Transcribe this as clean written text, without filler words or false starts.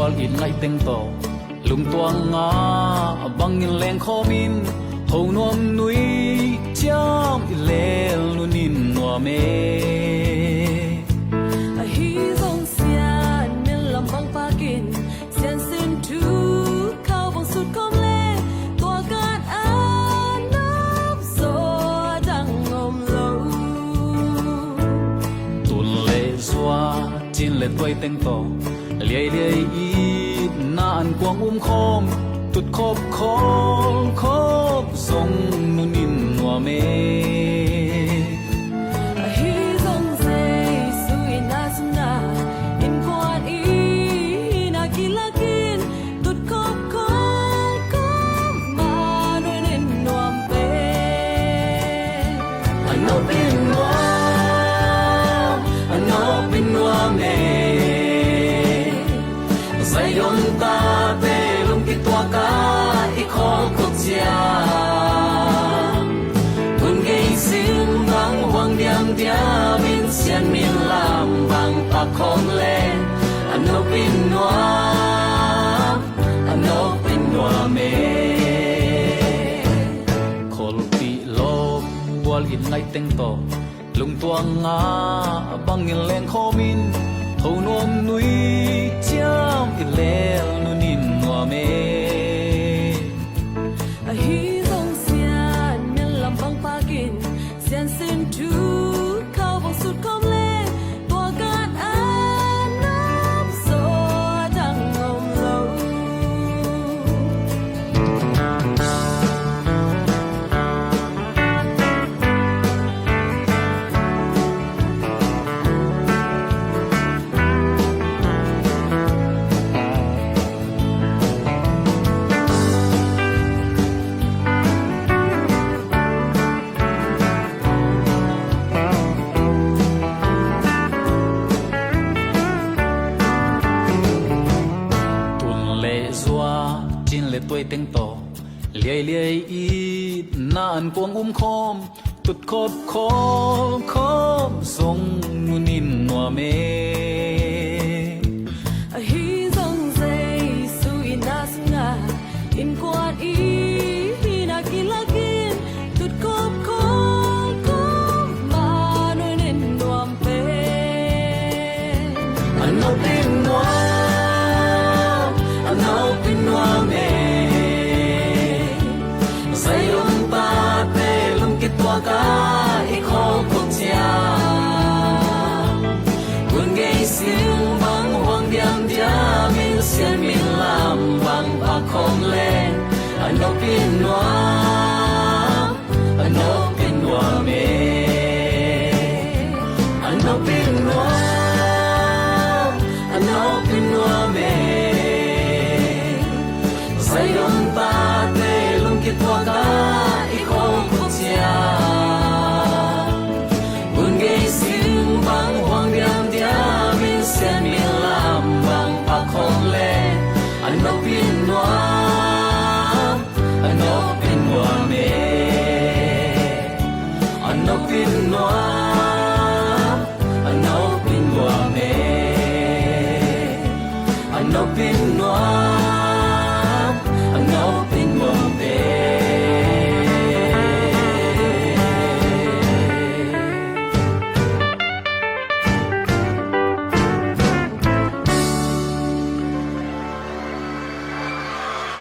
wal in ngai teng to lung tuang nga bang in leng khomin thâu nuam nui cham i lel nunin nuam me a hi zong sian min lam bang pakin sian sim tu khao bang sut kom le tua kan an nap so dang ngom lo tun le zua chin le toy teng to liai liai i na an quang khom tut khop khop song nunin nuam me a hi zong sei su in na sum na in quan i na kilakin tut kop kom ma noi nen nuam pe ano bin nuam me sai yon ta te lung ki tua ka i khol kut chia kun gei sim bang wang diam dia min sian min lam bang pa khom le ano bin nuam me khol pi lo wal in ngai teng to lung tuang nga bang in leng khomin thâu nuam nui cham i lel nunin nuam me a hi zong sian min lam bang pakin sian sim tu khao bang sut kom le tua kan an nap so dang ngom lo le toy teng to liai liai i na an quang khom tut khop song nunin nuam me a hi zong sei su in na sum na in quan i na kilakin tut kop ma noi nen nuam pe ano bin nuam me sai yon ta te lung ki tua ka i khol kut chia kun gei sim bang wang diam dia min sian min lam bang pa khom le ano bin nuam me ano bin nuam me sai yon ta te lung ki tua ka i khol kut chia kun gei sim bang wang diam dia min sian min lam bang pa khom le ano bin nuam me ano bin nuam me ano bin nuam